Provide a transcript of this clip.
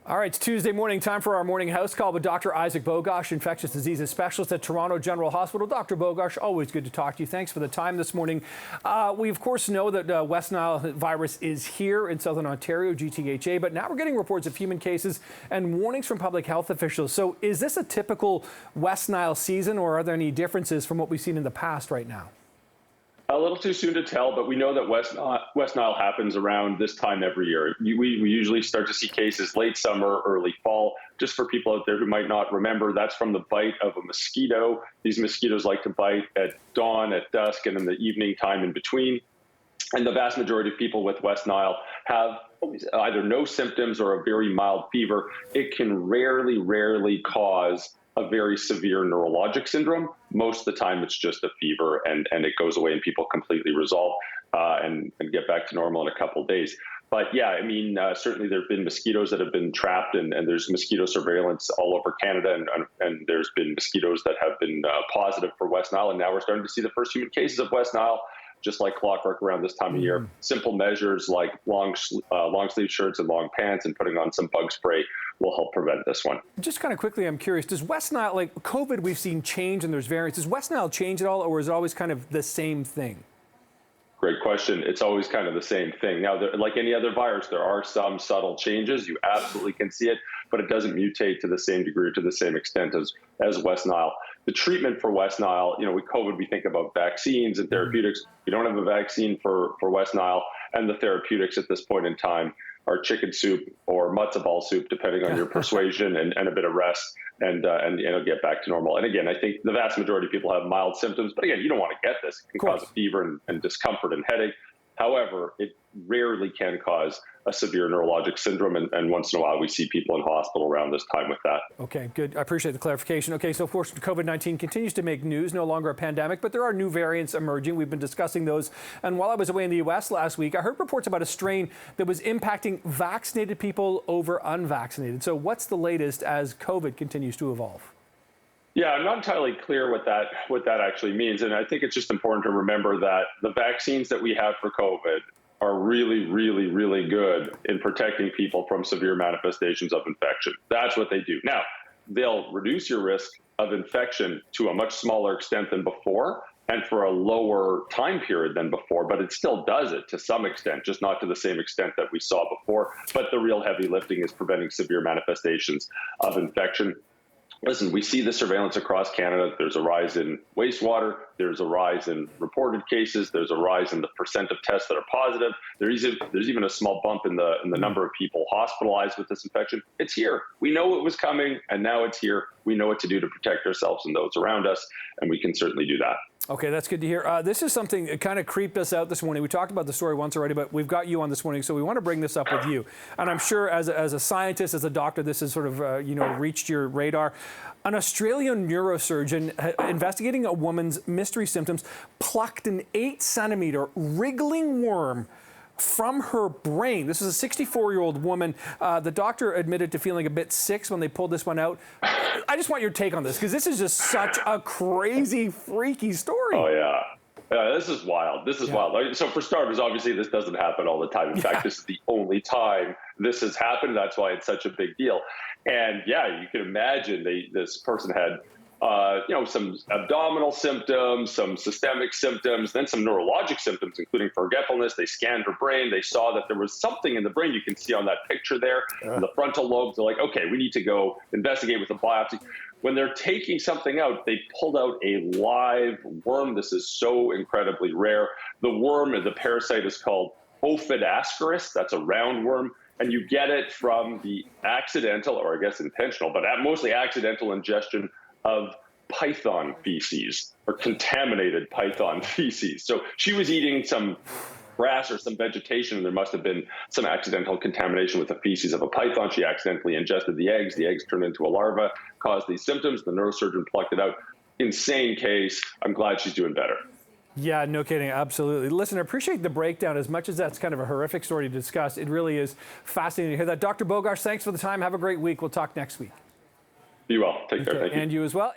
All right, it's Tuesday morning, time for our morning house call with Dr. Isaac Bogosh, infectious diseases specialist at Toronto General Hospital. Dr. Bogosh, always good to talk to you. Thanks for the time this morning. We, of course, know that West Nile virus is here in southern Ontario, GTHA, but now we're getting reports of human cases and warnings from public health officials. So is this a typical West Nile season, or are there any differences from what we've seen in the past right now? A little too soon to tell, but we know that West Nile happens around this time every year. We usually start to see cases late summer, early fall. Just for people out there who might not remember, that's from the bite of a mosquito. These mosquitoes like to bite at dawn, at dusk, and in the evening time in between. And the vast majority of people with West Nile have either no symptoms or a very mild fever. It can rarely cause a very severe neurologic syndrome. Most of the time, it's just a fever, and it goes away, and people completely resolve and get back to normal in a couple of days. But yeah, I mean, certainly there have been mosquitoes that have been trapped, and there's mosquito surveillance all over Canada, and there's been mosquitoes that have been positive for West Nile, and now we're starting to see the first human cases of West Nile, just like clockwork around this time of year. Simple measures like long sleeve shirts and long pants and putting on some bug spray will help prevent this one. Just kind of quickly, I'm curious, does West Nile, like COVID, we've seen change and there's variants. Does West Nile change at all, or is it always kind of the same thing? Great question. It's always kind of the same thing. Now, like any other virus, there are some subtle changes. You absolutely can see it, but it doesn't mutate to the same degree or to the same extent as West Nile. The treatment for West Nile, with COVID, we think about vaccines and therapeutics. We don't have a vaccine for West Nile, and the therapeutics at this point in time are chicken soup or matzo ball soup, depending on your persuasion, and a bit of rest, and it'll get back to normal. And again, I think the vast majority of people have mild symptoms, but again, you don't want to get this. It can cause a fever and discomfort and headache. However, it rarely can cause a severe neurologic syndrome, and once in a while we see people in hospital around this time with that. Okay, good. I appreciate the clarification. Okay, so of course COVID-19 continues to make news, no longer a pandemic, but there are new variants emerging. We've been discussing those. And while I was away in the US last week, I heard reports about a strain that was impacting vaccinated people over unvaccinated. So what's the latest as COVID continues to evolve? Yeah, I'm not entirely clear what that actually means. And I think it's just important to remember that the vaccines that we have for COVID are really good in protecting people from severe manifestations of infection. That's what they do. Now, they'll reduce your risk of infection to a much smaller extent than before and for a lower time period than before, but it still does it to some extent, just not to the same extent that we saw before. But the real heavy lifting is preventing severe manifestations of infection. Listen, we see the surveillance across Canada. There's a rise in wastewater. There's a rise in reported cases. There's a rise in the percent of tests that are positive. There's even a small bump in the number of people hospitalized with this infection. It's here. We know it was coming, and now it's here. We know what to do to protect ourselves and those around us, and we can certainly do that. Okay, that's good to hear. This is something that kind of creeped us out this morning. We talked about the story once already, but we've got you on this morning, so we want to bring this up with you. And I'm sure as a scientist, as a doctor, this has sort of reached your radar. An Australian neurosurgeon investigating a woman's mystery symptoms plucked an 8-centimeter wriggling worm from her brain. This is a 64-year-old woman. The doctor admitted to feeling a bit sick when they pulled this one out. I just want your take on this, because this is just such a crazy, freaky story. Oh, yeah. This is wild. This is wild. So for starters, obviously, this doesn't happen all the time. In fact, this is the only time this has happened. That's why it's such a big deal. And yeah, you can imagine this person had some abdominal symptoms, some systemic symptoms, then some neurologic symptoms, including forgetfulness. They scanned her brain. They saw that there was something in the brain. You can see on that picture there, the frontal lobes. They're like, okay, we need to go investigate with a biopsy. When they're taking something out, they pulled out a live worm. This is so incredibly rare. The worm, the parasite, is called Ophidascaris. That's a roundworm. And you get it from the accidental, or I guess intentional, but mostly accidental ingestion of python feces, or contaminated python feces. So she was eating some grass or some vegetation, and there must have been some accidental contamination with the feces of a python. She accidentally ingested the eggs. The eggs turned into a larva, caused these symptoms. The neurosurgeon plucked it out. Insane case. I'm glad she's doing better. Yeah, no kidding. Absolutely. Listen, I appreciate the breakdown. As much as that's kind of a horrific story to discuss, it really is fascinating to hear that. Dr. Bogosh, thanks for the time. Have a great week. We'll talk next week. Be well. Take care. Thank you. And you as well.